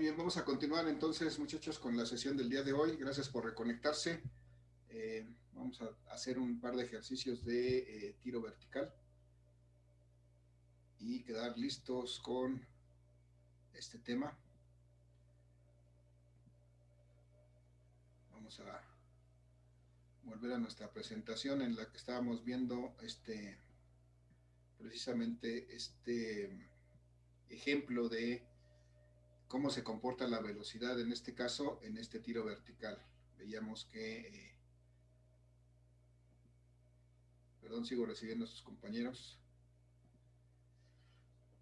bien, vamos a continuar entonces, muchachos, con la sesión del día de hoy. Gracias por reconectarse. Vamos a hacer un par de ejercicios de tiro vertical y quedar listos con este tema. Vamos a volver a nuestra presentación en la que estábamos viendo precisamente este ejemplo de cómo se comporta la velocidad, en este caso, en este tiro vertical. Veíamos que, perdón, sigo recibiendo a sus compañeros,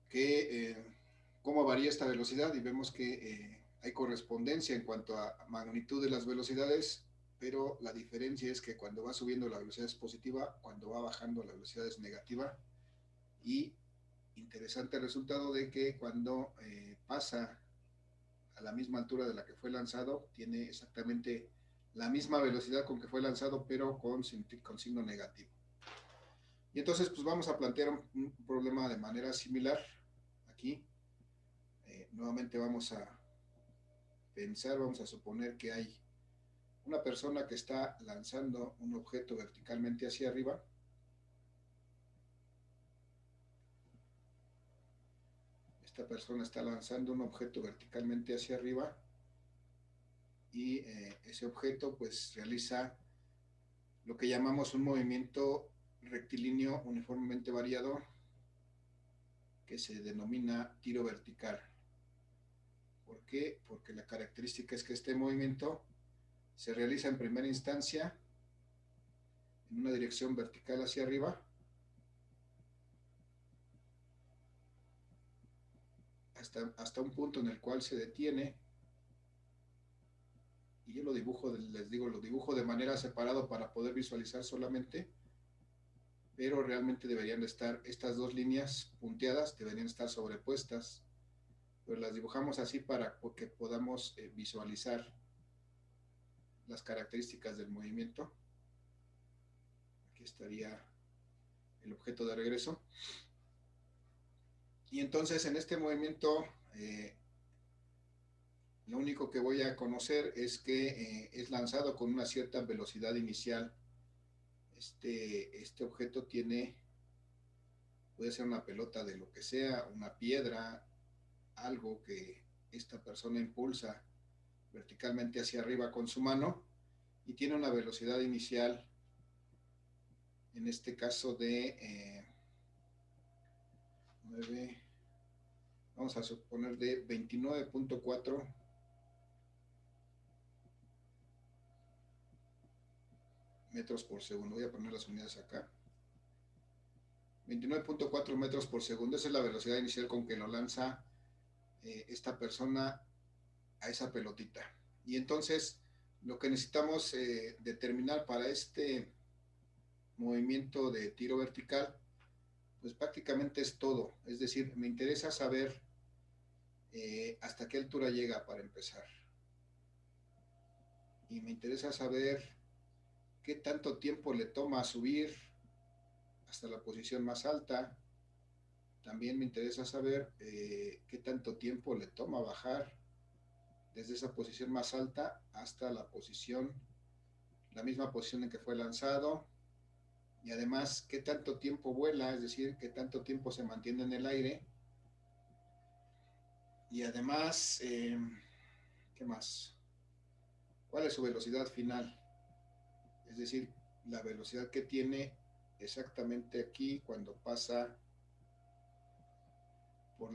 que cómo varía esta velocidad y vemos que hay correspondencia en cuanto a magnitud de las velocidades, pero la diferencia es que cuando va subiendo la velocidad es positiva, cuando va bajando la velocidad es negativa. Y interesante el resultado de que cuando pasa a la misma altura de la que fue lanzado, tiene exactamente la misma velocidad con que fue lanzado, pero con signo negativo. Y entonces pues vamos a plantear un problema de manera similar aquí. Nuevamente vamos a pensar, vamos a suponer que hay una persona que está lanzando un objeto verticalmente hacia arriba. Esta persona está lanzando un objeto verticalmente hacia arriba y ese objeto pues realiza lo que llamamos un movimiento rectilíneo uniformemente variador, que se denomina tiro vertical. ¿Por qué? Porque la característica es que este movimiento se realiza en primera instancia en una dirección vertical hacia arriba, hasta un punto en el cual se detiene, y yo lo dibujo, les digo, lo dibujo de manera separada para poder visualizar solamente, pero realmente deberían estar estas dos líneas punteadas, deberían estar sobrepuestas, pero las dibujamos así para que podamos visualizar las características del movimiento. Aquí estaría el objeto de regreso. Y entonces en este movimiento lo único que voy a conocer es que es lanzado con una cierta velocidad inicial. Este objeto puede ser una pelota de lo que sea, una piedra, algo que esta persona impulsa verticalmente hacia arriba con su mano y tiene una velocidad inicial, en este caso de 9, vamos a suponer de 29.4 metros por segundo. Voy a poner las unidades acá. 29.4 metros por segundo, esa es la velocidad inicial con que lo lanza esta persona a esa pelotita. Y entonces lo que necesitamos determinar para este movimiento de tiro vertical, pues prácticamente es todo. Es decir, me interesa saber hasta qué altura llega para empezar. Y me interesa saber qué tanto tiempo le toma a subir hasta la posición más alta. También me interesa saber qué tanto tiempo le toma bajar desde esa posición más alta hasta la misma posición en que fue lanzado, y además qué tanto tiempo vuela, es decir, qué tanto tiempo se mantiene en el aire, y además, ¿qué más? ¿Cuál es su velocidad final? Es decir, la velocidad que tiene exactamente aquí cuando pasa por a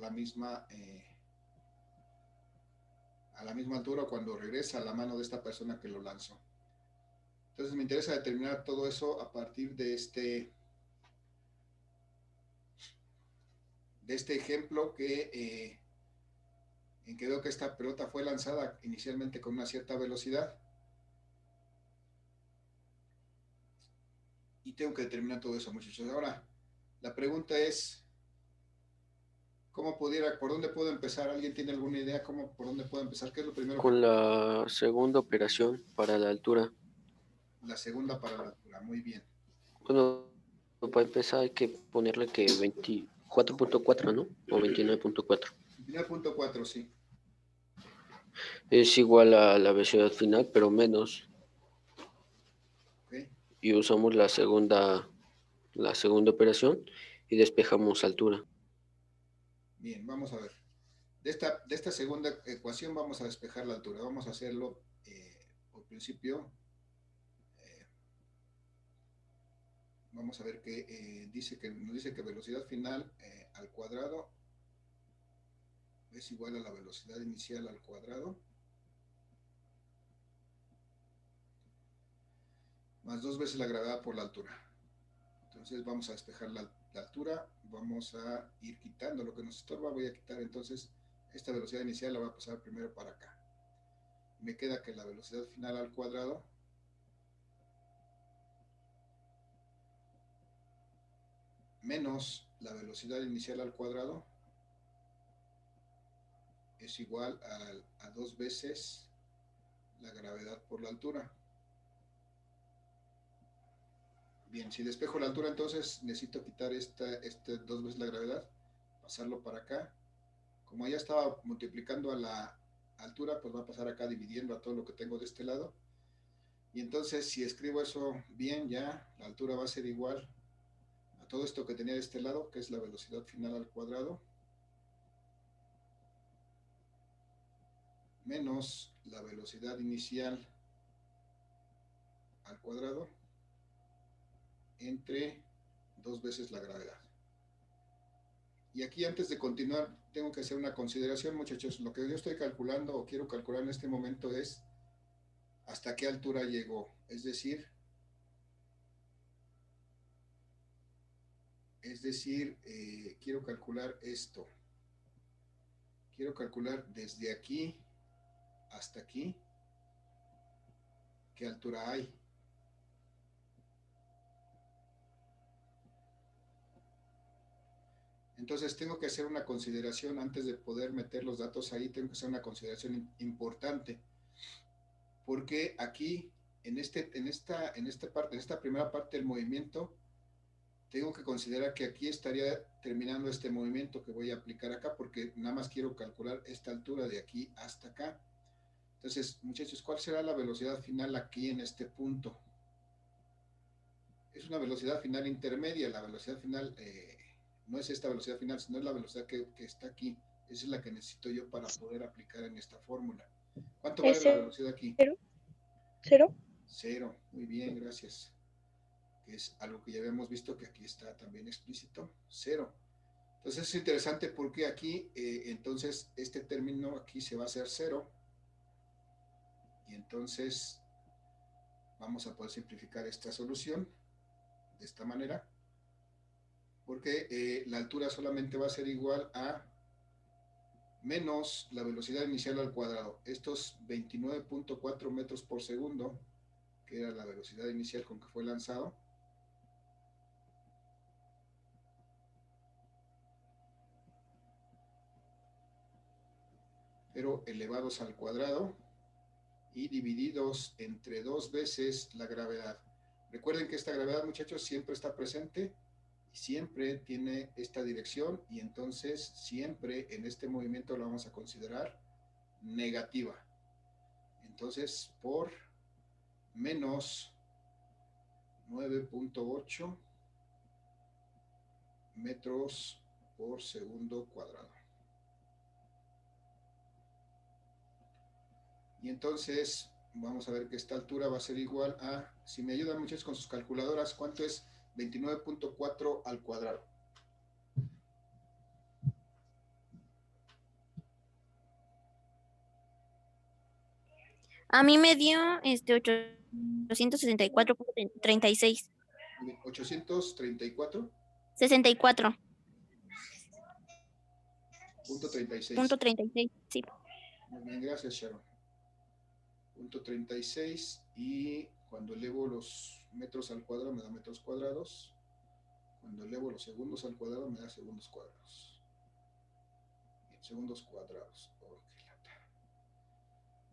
la misma altura, cuando regresa a la mano de esta persona que lo lanzó. Entonces me interesa determinar todo eso a partir de este ejemplo en que veo que esta pelota fue lanzada inicialmente con una cierta velocidad y tengo que determinar todo eso, muchachos. Ahora, la pregunta es, ¿por dónde puedo empezar? ¿Alguien tiene alguna idea por dónde puedo empezar? ¿Qué es lo primero con la segunda operación para la altura? La segunda para la altura, muy bien. Bueno, para empezar hay que ponerle que 24.4, ¿no? O 29.4. 29.4, sí. Es igual a la velocidad final, pero menos. ¿Ok? Y usamos la segunda operación y despejamos altura. Bien, vamos a ver. De esta segunda ecuación vamos a despejar la altura. Vamos a hacerlo por principio. eh, Vamos a ver que nos dice que velocidad final al cuadrado es igual a la velocidad inicial al cuadrado más dos veces la gravedad por la altura. Entonces vamos a despejar la altura, vamos a ir quitando lo que nos estorba, voy a quitar entonces esta velocidad inicial, la voy a pasar primero para acá. Me queda que la velocidad final al cuadrado menos la velocidad inicial al cuadrado es igual a dos veces la gravedad por la altura. Bien, si despejo la altura, entonces necesito quitar dos veces la gravedad, pasarlo para acá. Como ya estaba multiplicando a la altura, pues va a pasar acá dividiendo a todo lo que tengo de este lado. Y entonces, si escribo eso bien, ya la altura va a ser igual a todo esto que tenía de este lado, que es la velocidad final al cuadrado, menos la velocidad inicial al cuadrado entre dos veces la gravedad. Y aquí antes de continuar, tengo que hacer una consideración, muchachos. Lo que yo estoy calculando o quiero calcular en este momento es hasta qué altura llegó. Quiero calcular esto. Quiero calcular desde aquí hasta aquí qué altura hay. Entonces tengo que hacer una consideración antes de poder meter los datos ahí, tengo que hacer una consideración importante, porque aquí en esta primera parte del movimiento, tengo que considerar que aquí estaría terminando este movimiento que voy a aplicar acá, porque nada más quiero calcular esta altura de aquí hasta acá. Entonces, muchachos, ¿cuál será la velocidad final aquí en este punto? Es una velocidad final intermedia, la velocidad final no es esta velocidad final, sino es la velocidad que está aquí. Esa es la que necesito yo para poder aplicar en esta fórmula. ¿Cuánto vale ¿Es la velocidad aquí? cero? ¿Cero? Cero. Muy bien, gracias. Que es algo que ya habíamos visto que aquí está también explícito. Cero. Entonces es interesante porque aquí, entonces, este término aquí se va a hacer cero. Y entonces vamos a poder simplificar esta solución de esta manera. Porque la altura solamente va a ser igual a menos la velocidad inicial al cuadrado. Estos 29.4 metros por segundo, que era la velocidad inicial con que fue lanzado, pero elevados al cuadrado y divididos entre dos veces la gravedad. Recuerden que esta gravedad, muchachos, siempre está presente y siempre tiene esta dirección, y entonces siempre en este movimiento la vamos a considerar negativa. Entonces, por menos 9.8 metros por segundo cuadrado. Y entonces vamos a ver que esta altura va a ser igual a, si me ayudan muchos con sus calculadoras, ¿cuánto es 29.4 al cuadrado? A mí me dio 864.36. 834.36. 64.36, sí. Muy bien, gracias, Sharon. Punto 36, y cuando elevo los metros al cuadrado me da metros cuadrados. Cuando elevo los segundos al cuadrado me da segundos cuadrados. Bien, segundos cuadrados. Oh,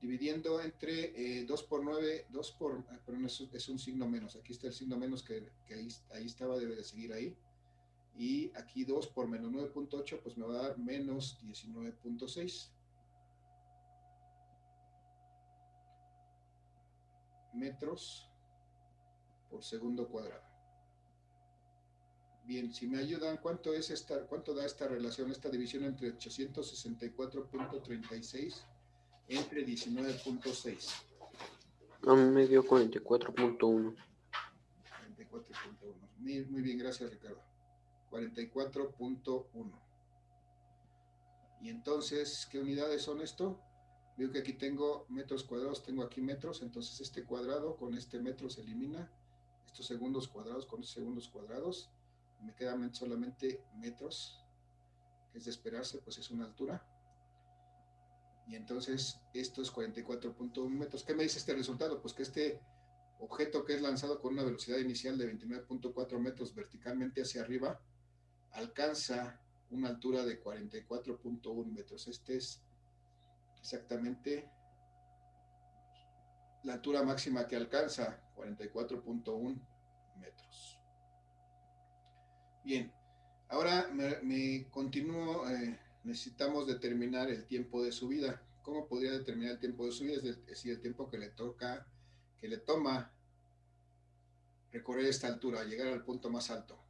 dividiendo entre 2 por 9, 2 por, perdón, es un signo menos. Aquí está el signo menos que ahí estaba, debe de seguir ahí. Y aquí 2 por menos 9.8, pues me va a dar menos 19.6. metros por segundo cuadrado. Bien, si me ayudan, ¿cuánto da esta relación, esta división entre 864.36 entre 19.6? A mí me dio 44.1. 44.1. Muy bien, gracias, Ricardo. 44.1. Y entonces, ¿qué unidades son esto? Veo que aquí tengo metros cuadrados, tengo aquí metros, entonces este cuadrado con este metro se elimina, estos segundos cuadrados con estos segundos cuadrados, me quedan solamente metros, que es de esperarse, pues es una altura. Y entonces esto es 44.1 metros. ¿Qué me dice este resultado? Pues que este objeto que es lanzado con una velocidad inicial de 29.4 metros verticalmente hacia arriba, alcanza una altura de 44.1 metros. Este es exactamente la altura máxima que alcanza, 44.1 metros. Bien, ahora me continúo, necesitamos determinar el tiempo de subida. ¿Cómo podría determinar el tiempo de subida? Es decir, el tiempo que le toma recorrer esta altura, llegar al punto más alto.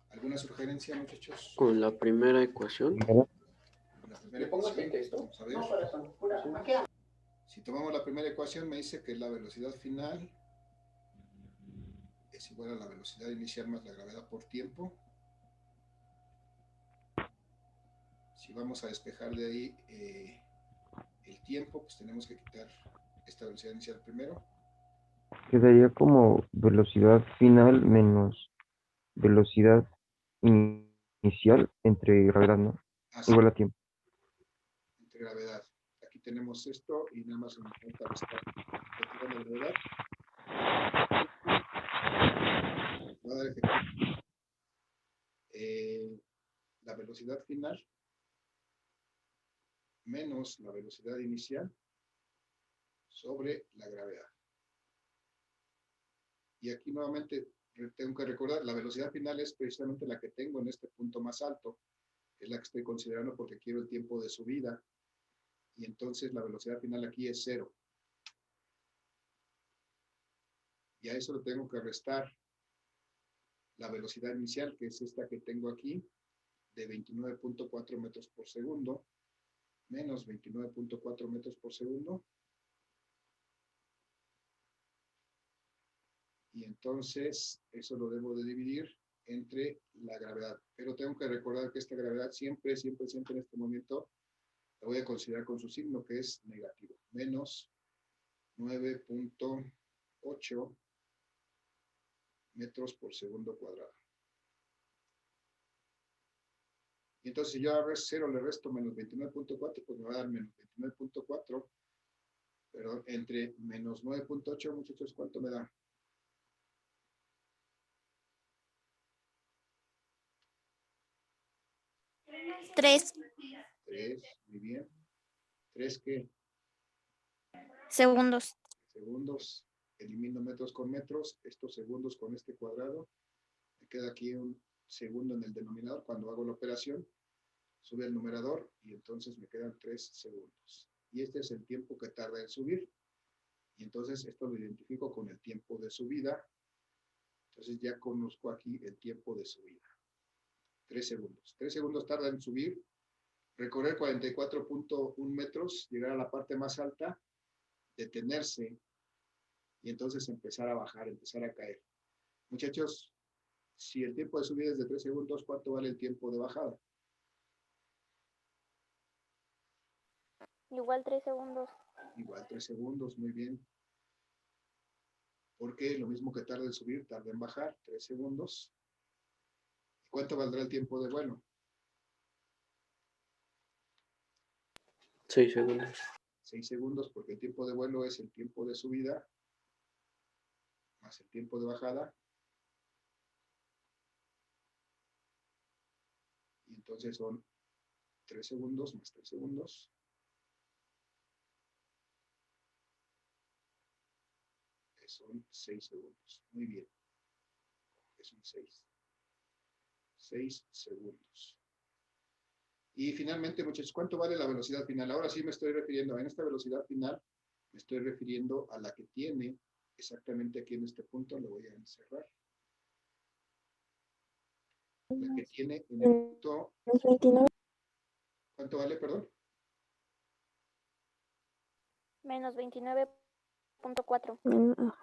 ¿Alguna sugerencia, muchachos? Con la primera ecuación. La primera ecuación, vamos a ver. Si tomamos la primera ecuación, me dice que la velocidad final es igual a la velocidad inicial más la gravedad por tiempo. Si vamos a despejar de ahí el tiempo, pues tenemos que quitar esta velocidad inicial primero. Quedaría como velocidad final menos velocidad inicial entre gravedad, ¿no? Así, Igual a tiempo. entre gravedad. Aquí tenemos esto y nada más nos falta restar la gravedad. Va a dar efectivo la velocidad final menos la velocidad inicial sobre la gravedad. Y aquí nuevamente tengo que recordar, la velocidad final es precisamente la que tengo en este punto más alto, es la que estoy considerando porque quiero el tiempo de subida, y entonces la velocidad final aquí es 0. Y a eso le tengo que restar la velocidad inicial, que es esta que tengo aquí, de 29.4 metros por segundo, menos 29.4 metros por segundo. Y entonces eso lo debo de dividir entre la gravedad. Pero tengo que recordar que esta gravedad siempre en este momento la voy a considerar con su signo, que es negativo. Menos 9.8 metros por segundo cuadrado. Y entonces si yo a 0 le resto menos 29.4, pues me va a dar menos 29.4, perdón, entre menos 9.8, muchachos, ¿cuánto me da? 3 3, muy bien. 3, ¿qué? segundos. Segundos. Elimino metros con metros, estos segundos con este cuadrado. Me queda aquí un segundo en el denominador cuando hago la operación. Sube el numerador y entonces me quedan 3 segundos. Y este es el tiempo que tarda en subir. Y entonces esto lo identifico con el tiempo de subida. Entonces ya conozco aquí el tiempo de subida. 3 segundos. 3 segundos tarda en subir, recorrer 44.1 metros, llegar a la parte más alta, detenerse y entonces empezar a bajar, empezar a caer. Muchachos, si el tiempo de subida es de 3 segundos, ¿cuánto vale el tiempo de bajada? Igual 3 segundos. Igual 3 segundos, muy bien. Porque lo mismo que tarda en subir, tarda en bajar, 3 segundos. ¿Cuánto valdrá el tiempo de vuelo? 6 segundos. 6 segundos, porque el tiempo de vuelo es el tiempo de subida más el tiempo de bajada. Y entonces son 3 segundos más 3 segundos. Son 6 segundos. Muy bien. Es un 6. 6 segundos. Y finalmente, muchachos, ¿cuánto vale la velocidad final? Ahora sí me estoy refiriendo, en esta velocidad final, Me estoy refiriendo a la que tiene exactamente aquí en este punto, lo voy a encerrar. La que tiene en el punto... Menos 29. ¿Cuánto vale, perdón? Menos 29.4.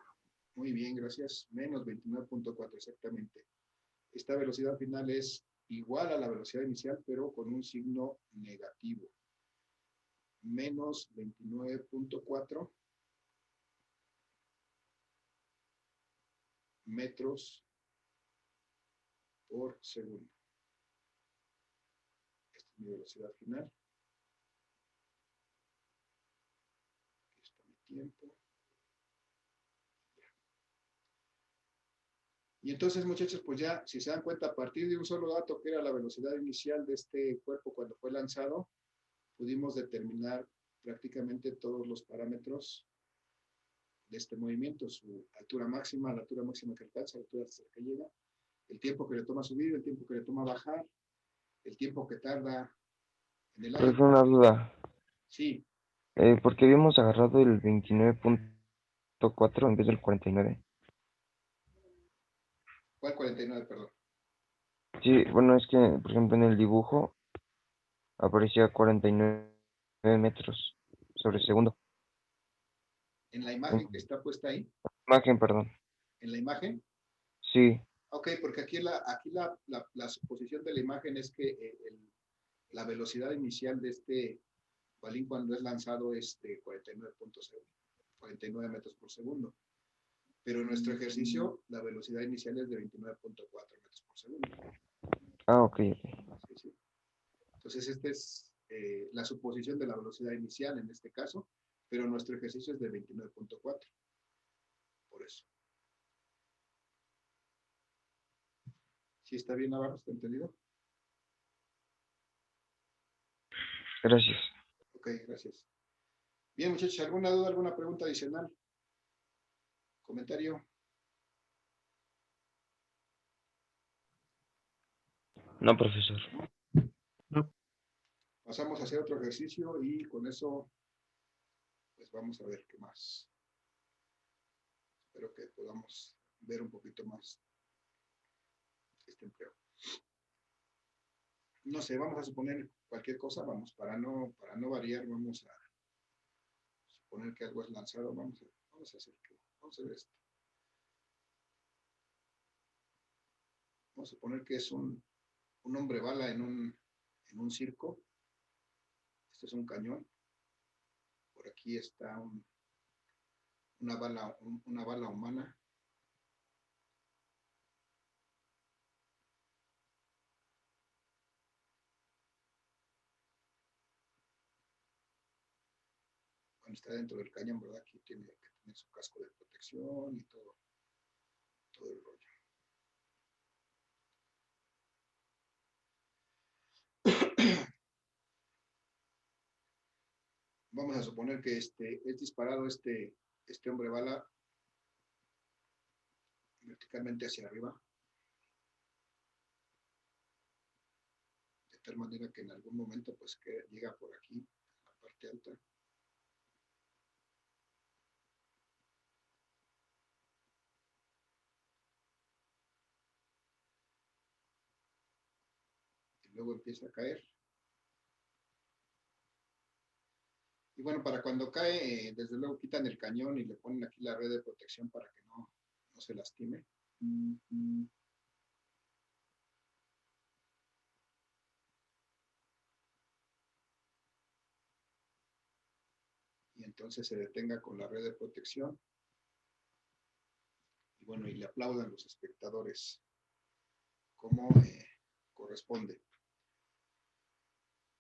Muy bien, gracias. Menos 29.4, exactamente. Esta velocidad final es igual a la velocidad inicial, pero con un signo negativo. Menos 29.4 metros por segundo. Esta es mi velocidad final. Aquí está mi tiempo. Y entonces, muchachos, pues ya, si se dan cuenta, a partir de un solo dato, que era la velocidad inicial de este cuerpo cuando fue lanzado, pudimos determinar prácticamente todos los parámetros de este movimiento, su altura máxima, la altura máxima que alcanza, la altura hasta que llega, el tiempo que le toma subir, el tiempo que le toma bajar, el tiempo que tarda en el aire. Profesor, una duda. Sí, ¿Por qué habíamos agarrado el 29.4 en vez del 49? ¿cuál 49, perdón? Sí, bueno, es que, por ejemplo, en el dibujo aparecía 49 metros sobre segundo. En la En imagen que está puesta ahí, imagen, perdón. en la imagen. Sí, Ok, porque aquí la suposición de la imagen es que la velocidad inicial de este balín cuando es lanzado es de 49 metros por segundo. Pero en nuestro ejercicio, la velocidad inicial es de 29.4 metros por segundo. ok. Sí, sí. Entonces, esta es la suposición de la velocidad inicial en este caso, pero nuestro ejercicio es de 29.4. Por eso. ¿Sí está bien, Navarro? ¿Está entendido? Gracias. Ok, gracias. Bien, muchachos, ¿alguna duda, alguna pregunta adicional? ¿Comentario? No, profesor. Pasamos a hacer otro ejercicio y con eso, pues vamos a ver qué más. Espero que podamos ver un poquito más este empleo. No sé, vamos a suponer cualquier cosa, vamos, para no variar, vamos a suponer que algo es lanzado, vamos a hacer que, vamos a ver esto. Vamos a suponer que es un hombre bala en un circo. Este es un cañón. Por aquí está una bala humana. Cuando está dentro del cañón, ¿verdad? Aquí tiene que tener su casco de protección y todo el rollo. Vamos a suponer que es disparado este hombre bala verticalmente hacia arriba, de tal manera que en algún momento pues que llega por aquí, en la parte alta. Y luego empieza a caer. Y bueno, para cuando cae, desde luego quitan el cañón y le ponen aquí la red de protección para que no se lastime. Y entonces se detenga con la red de protección. Y bueno, y le aplaudan los espectadores como corresponde.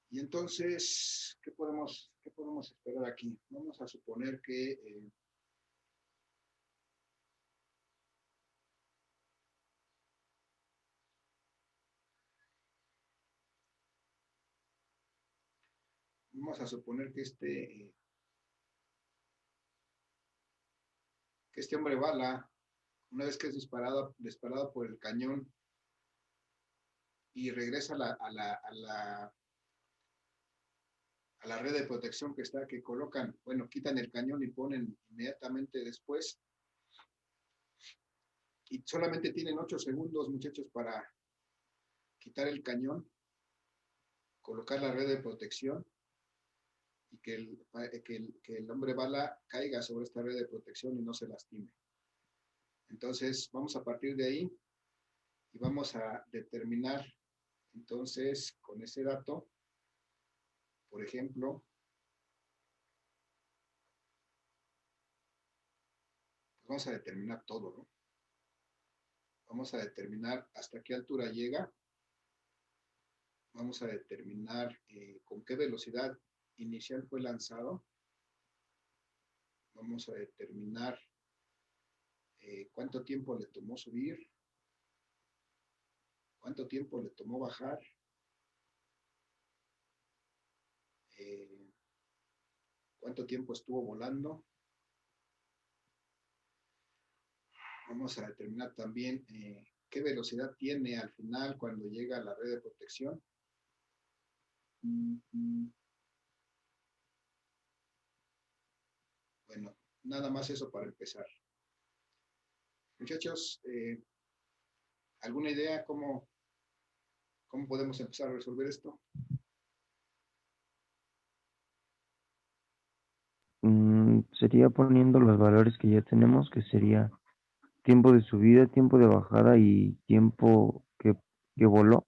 Y entonces, ¿qué podemos esperar aquí? Vamos a suponer que este hombre bala, una vez que es disparado por el cañón y regresa a la red de protección que colocan, bueno, quitan el cañón y ponen inmediatamente después. Y solamente tienen 8 segundos, muchachos, para quitar el cañón, colocar la red de protección y que el hombre bala caiga sobre esta red de protección y no se lastime. Entonces, vamos a partir de ahí y vamos a determinar, entonces, con ese dato, por ejemplo, pues vamos a determinar todo, ¿no? Vamos a determinar hasta qué altura llega. Vamos a determinar con qué velocidad inicial fue lanzado. Vamos a determinar cuánto tiempo le tomó subir, cuánto tiempo le tomó bajar, cuánto tiempo estuvo volando. Vamos a determinar también qué velocidad tiene al final cuando llega a la red de protección. Bueno, nada más eso para empezar. Muchachos, ¿alguna idea cómo podemos empezar a resolver esto? Sería poniendo los valores que ya tenemos, que sería tiempo de subida, tiempo de bajada y tiempo que voló.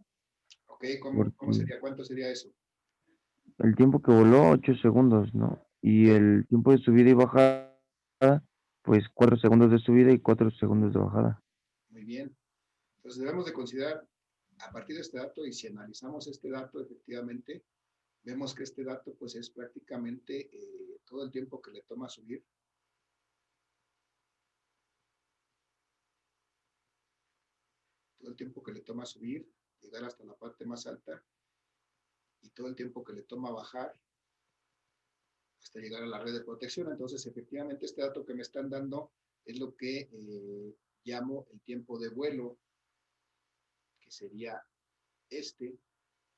Ok, ¿cómo Porque sería? ¿Cuánto sería eso? el tiempo que voló, 8 segundos, ¿no? Y Ok, el tiempo de subida y bajada, pues 4 segundos de subida y 4 segundos de bajada. muy bien. Entonces debemos de considerar a partir de este dato, y si analizamos este dato efectivamente, vemos que este dato pues es prácticamente todo el tiempo que le toma subir. Todo el tiempo que le toma subir, llegar hasta la parte más alta, y todo el tiempo que le toma bajar hasta llegar a la red de protección. Entonces, efectivamente, este dato que me están dando es lo que llamo el tiempo de vuelo, que sería este.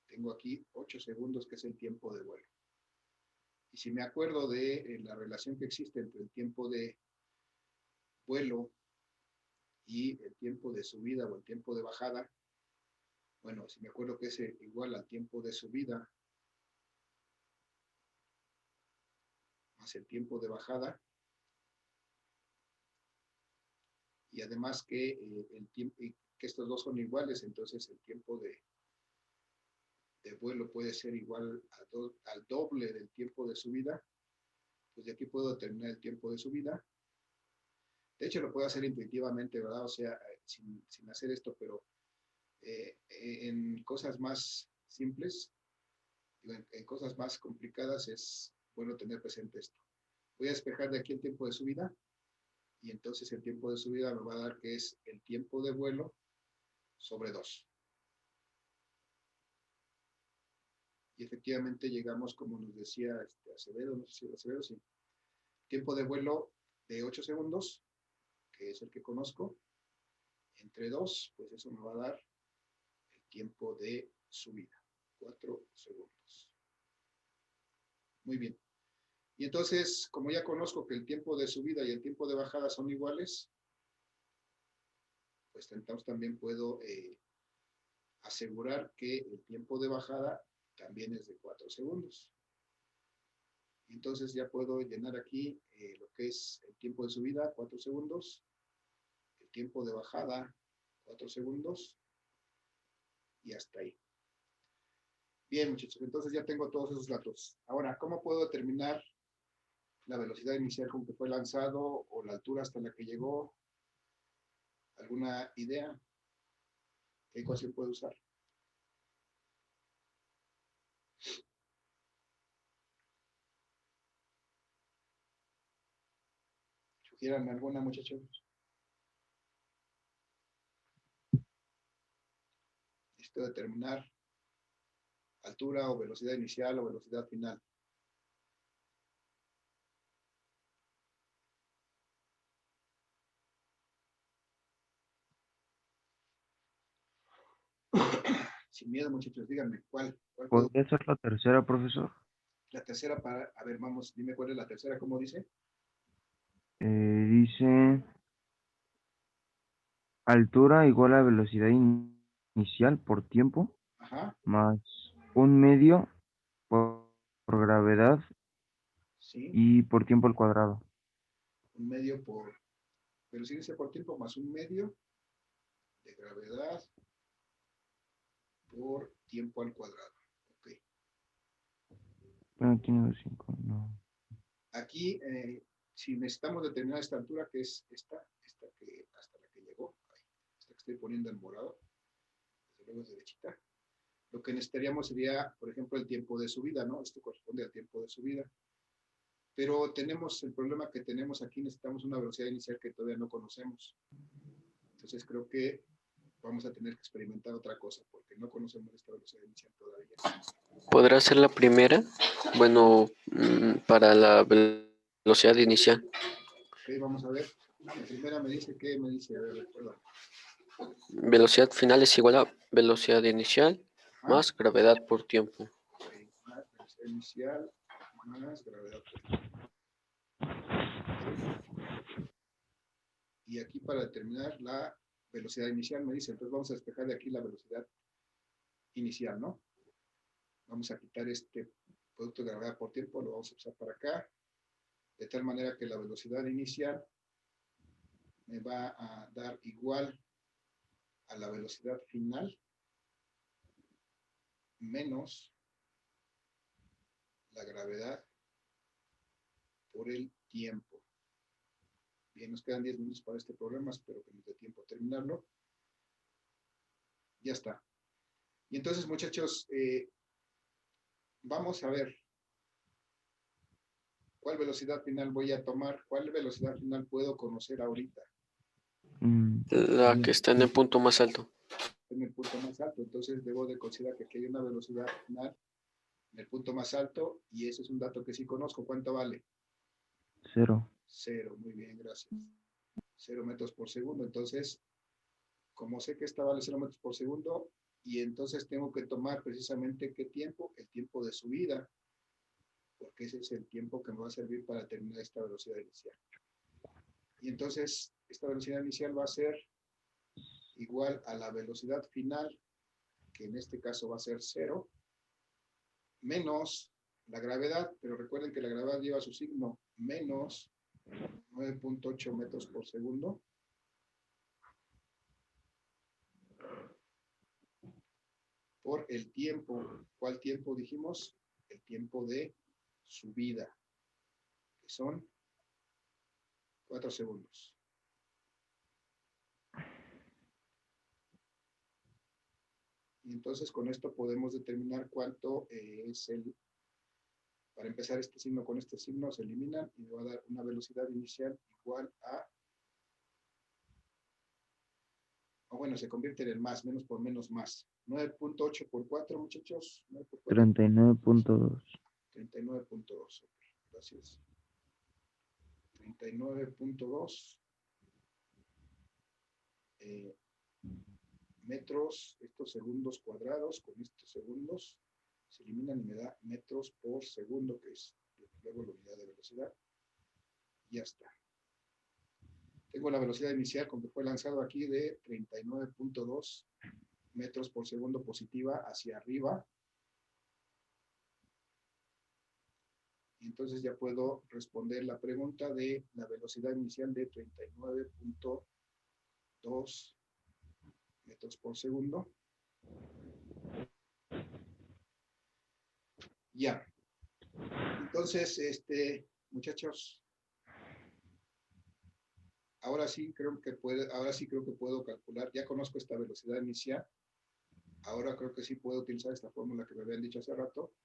Tengo aquí 8 segundos, que es el tiempo de vuelo. Y si me acuerdo de la relación que existe entre el tiempo de vuelo y el tiempo de subida o el tiempo de bajada, bueno, si me acuerdo que es igual al tiempo de subida más el tiempo de bajada, y además que el tiempo, que estos dos son iguales, entonces el tiempo de vuelo puede ser igual al doble del tiempo de subida, pues de aquí puedo determinar el tiempo de subida. De hecho, lo puedo hacer intuitivamente, ¿verdad? O sea, sin hacer esto, pero en cosas más simples, en cosas más complicadas, es bueno tener presente esto. Voy a despejar de aquí el tiempo de subida, y entonces el tiempo de subida me va a dar que es el tiempo de vuelo sobre 2. Y efectivamente llegamos, como nos decía Acevedo, no sé si Acevedo, sí. Tiempo de vuelo de 8 segundos, que es el que conozco, entre 2, pues eso me va a dar el tiempo de subida, 4 segundos. Muy bien. Y entonces, como ya conozco que el tiempo de subida y el tiempo de bajada son iguales, pues entonces también puedo asegurar que el tiempo de bajada también es de 4 segundos. Entonces ya puedo llenar aquí lo que es el tiempo de subida, 4 segundos, el tiempo de bajada, 4 segundos, y hasta ahí. Bien, muchachos, entonces ya tengo todos esos datos. Ahora, ¿cómo puedo determinar la velocidad inicial con que fue lanzado o la altura hasta la que llegó? ¿Alguna idea? ¿Qué ecuación puedo usar? ¿Sugieran alguna, muchachos? Necesito determinar altura o velocidad inicial o velocidad final. Sin miedo, muchachos, díganme, ¿cuál puedo? ¿Podría ser la tercera, profesor? La tercera para, a ver, vamos, dime cuál es la tercera, ¿cómo dice? Dice altura igual a velocidad inicial por tiempo Ajá, más un medio por gravedad sí, y por tiempo al cuadrado. un medio por, pero si dice por tiempo más un medio de gravedad por tiempo al cuadrado. Ok. Bueno, tiene 5, no. Aquí, si necesitamos determinar esta altura, que es esta que hasta la que llegó, ahí, esta que estoy poniendo en morado, desde luego es derechita, lo que necesitaríamos sería, por ejemplo, el tiempo de subida, ¿no? Esto corresponde al tiempo de subida. Pero tenemos el problema que tenemos aquí, necesitamos una velocidad inicial que todavía no conocemos. Entonces creo que vamos a tener que experimentar otra cosa, porque no conocemos esta velocidad inicial todavía. ¿Podrá ser la primera? Bueno, para la velocidad inicial. Ok, vamos a ver. La primera me dice, ¿qué me dice? A ver, recuerda. Velocidad final es igual a velocidad inicial Ajá. más gravedad por tiempo. Ok, velocidad inicial más gravedad por tiempo. Y aquí para determinar la velocidad inicial me dice, entonces vamos a despejar de aquí la velocidad inicial, ¿no? Vamos a quitar este producto de gravedad por tiempo, lo vamos a usar para acá, de tal manera que la velocidad inicial me va a dar igual a la velocidad final menos la gravedad por el tiempo. Bien, nos quedan 10 minutos para este problema, espero que nos dé tiempo a terminarlo. Ya está. Y entonces, muchachos, vamos a ver cuál velocidad final voy a tomar, cuál velocidad final puedo conocer ahorita. La que está en el punto más alto. En el punto más alto, entonces debo de considerar que aquí hay una velocidad final en el punto más alto y ese es un dato que sí conozco. ¿Cuánto vale? 0. 0, muy bien, gracias. 0 metros por segundo, entonces, como sé que esta vale 0 metros por segundo, y entonces tengo que tomar precisamente ¿qué tiempo? El tiempo de subida, porque ese es el tiempo que me va a servir para determinar esta velocidad inicial. Y entonces, esta velocidad inicial va a ser igual a la velocidad final, que en este caso va a ser 0, menos la gravedad, pero recuerden que la gravedad lleva su signo menos 9.8 metros por segundo, por el tiempo. ¿Cuál tiempo dijimos? El tiempo de subida, que son 4 segundos. Y entonces con esto podemos determinar cuánto es el... Para empezar este signo con este signo se eliminan y me va a dar una velocidad inicial igual a... O bueno, se convierte en el más, menos por menos más. 9.8 por 4, muchachos. 9 por 4. 39.2. 39.2. Gracias. 39.2 metros, estos segundos cuadrados con estos segundos se eliminan y me da metros por segundo, que es luego la unidad de velocidad. Ya está. Tengo la velocidad inicial con que fue lanzado aquí de 39.2 metros por segundo positiva hacia arriba. Y entonces ya puedo responder la pregunta de la velocidad inicial de 39.2 metros por segundo. Ya. Entonces, muchachos, ahora sí creo que puedo calcular. Ya conozco esta velocidad inicial. Ahora creo que sí puedo utilizar esta fórmula que me habían dicho hace rato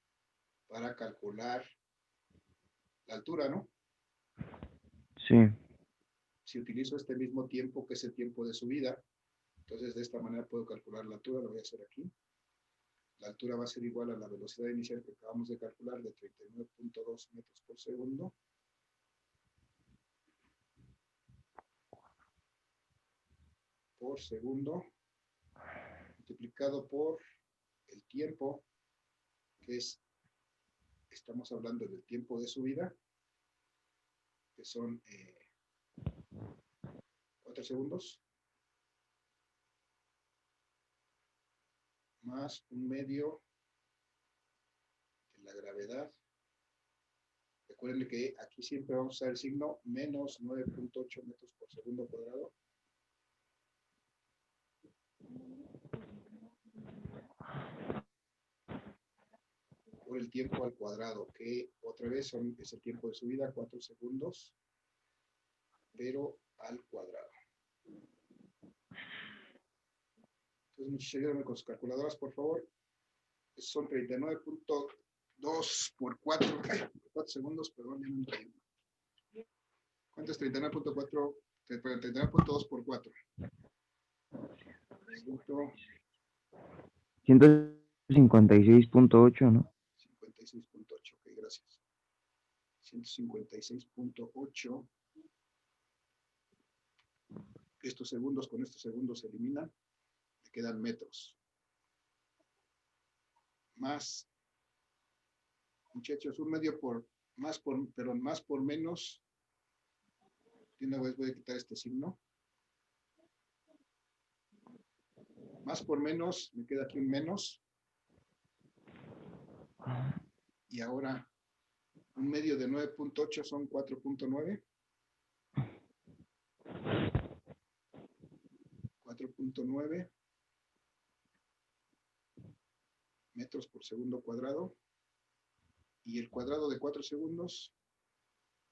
para calcular la altura, ¿no? Sí. Si utilizo este mismo tiempo, que es el tiempo de subida, entonces de esta manera puedo calcular la altura. Lo voy a hacer aquí. La altura va a ser igual a la velocidad inicial que acabamos de calcular de 39.2 metros por segundo. Por segundo, multiplicado por el tiempo, que es estamos hablando del tiempo de subida, que son 4 segundos, más un medio de la gravedad. Recuerden que aquí siempre vamos a usar el signo menos 9.8 metros por segundo cuadrado. Por el tiempo al cuadrado, que otra vez es el tiempo de subida, 4 segundos, pero al cuadrado. Entonces, muchachos, ayúdenme con sus calculadoras, por favor. Son 39.2 por 4 segundos, perdón, ya me enredé. ¿Cuánto es 39.4? 39.2 por 4. 156.8, ¿no? 56.8, ok, gracias. 156.8. Estos segundos con estos segundos se eliminan. Me quedan metros. Más, muchachos, un medio por más por, pero más por menos. De una vez voy a quitar este signo. Más por menos, me queda aquí un menos. Y ahora, un medio de 9.8 son 4.9. 4.9 metros por segundo cuadrado. Y el cuadrado de 4 segundos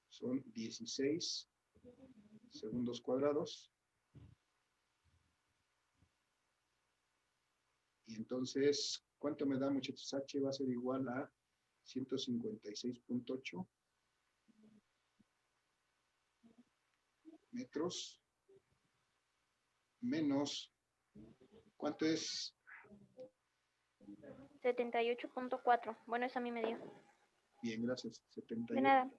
son 16 segundos cuadrados. Y entonces, ¿cuánto me da, muchachos? H va a ser igual a 156.8 metros menos, ¿cuánto es? 78.4. Bueno, eso a mí me dio. Bien, gracias. De nada.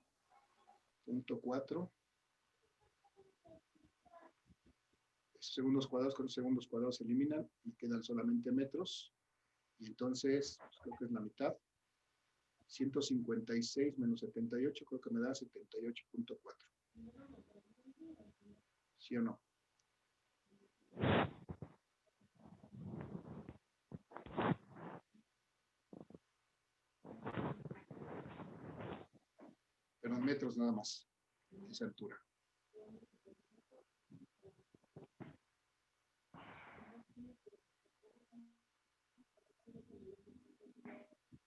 78.4 segundos cuadrados con segundos cuadrados se eliminan y quedan solamente metros. Y entonces, pues creo que es la mitad. 156 menos 78, creo que me da 78.4. ¿Sí o no? Pero en metros nada más, esa altura.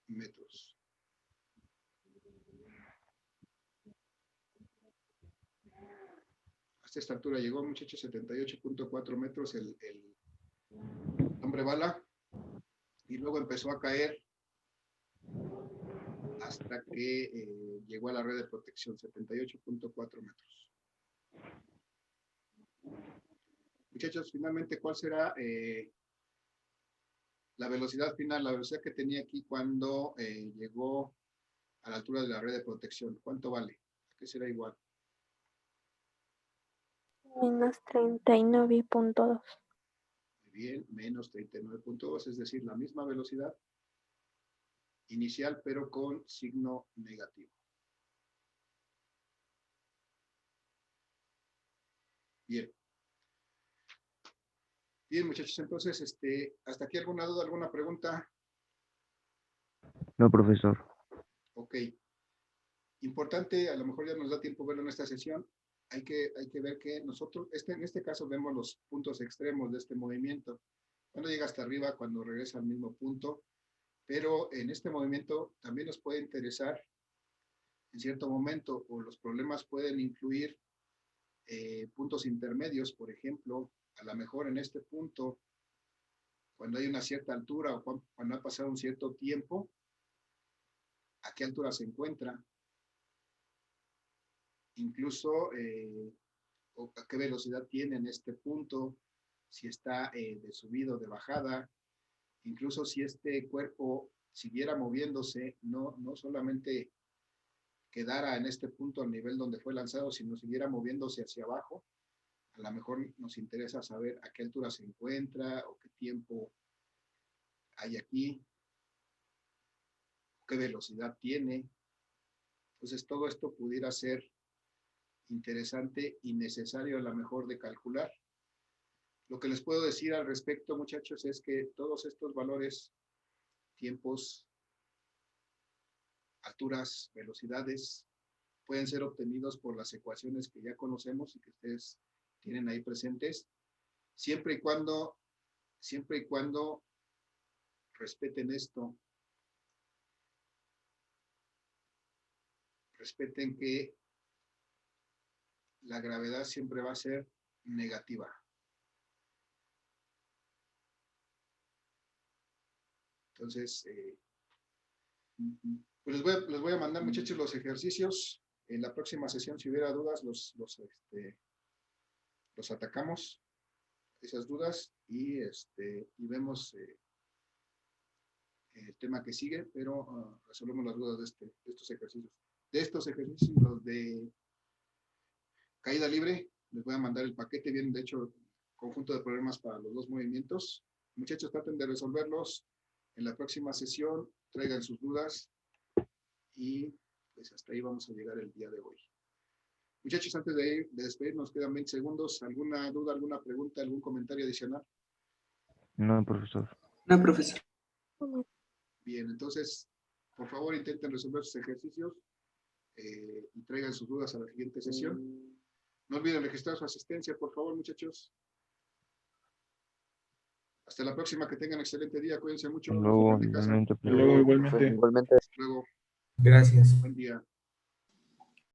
Metros. Hasta esta altura llegó, muchachos, 78.4 metros el hombre bala. Y luego empezó a caer hasta que llegó a la red de protección, 78.4 metros. Muchachos, finalmente, ¿cuál será la velocidad final? La velocidad que tenía aquí cuando llegó a la altura de la red de protección. ¿Cuánto vale? ¿A qué será igual? Menos 39.2. Muy bien, menos 39.2, es decir, la misma velocidad inicial, pero con signo negativo. Bien. Bien, muchachos, entonces, ¿hasta aquí alguna duda, alguna pregunta? No, profesor. Ok. Importante, a lo mejor ya nos da tiempo verlo en esta sesión. Hay que ver que nosotros, en este caso, vemos los puntos extremos de este movimiento. Cuando llega hasta arriba, cuando regresa al mismo punto. Pero en este movimiento también nos puede interesar en cierto momento, o los problemas pueden incluir puntos intermedios, por ejemplo, a lo mejor en este punto, cuando hay una cierta altura o cuando ha pasado un cierto tiempo, ¿a qué altura se encuentra? Incluso, o a qué velocidad tiene en este punto, si está de subida o de bajada, incluso si este cuerpo siguiera moviéndose, no solamente quedara en este punto al nivel donde fue lanzado, sino siguiera moviéndose hacia abajo. A lo mejor nos interesa saber a qué altura se encuentra o qué tiempo hay aquí, qué velocidad tiene. Entonces, todo esto pudiera ser interesante y necesario a lo mejor de calcular. Lo que les puedo decir al respecto, muchachos, es que todos estos valores, tiempos, alturas, velocidades, pueden ser obtenidos por las ecuaciones que ya conocemos y que ustedes tienen ahí presentes, siempre y cuando respeten esto, respeten que la gravedad siempre va a ser negativa. Entonces, pues les voy a mandar, muchachos, los ejercicios. En la próxima sesión, si hubiera dudas, los atacamos, esas dudas, y vemos el tema que sigue, pero resolvemos las dudas de estos ejercicios. De estos ejercicios, los de caída libre, les voy a mandar el paquete, vienen de hecho conjunto de problemas para los dos movimientos. Muchachos, traten de resolverlos en la próxima sesión, traigan sus dudas y pues hasta ahí vamos a llegar el día de hoy. Muchachos, antes de despedirnos, quedan 20 segundos. ¿Alguna duda, alguna pregunta, algún comentario adicional? No, profesor. No, profesor. Bien, entonces, por favor, intenten resolver sus ejercicios y traigan sus dudas a la siguiente sesión. No olviden registrar su asistencia, por favor, muchachos. Hasta la próxima, que tengan excelente día, cuídense mucho. Luego, En casa. igualmente, Hasta luego, igualmente. Igualmente. Hasta luego, Gracias. buen día.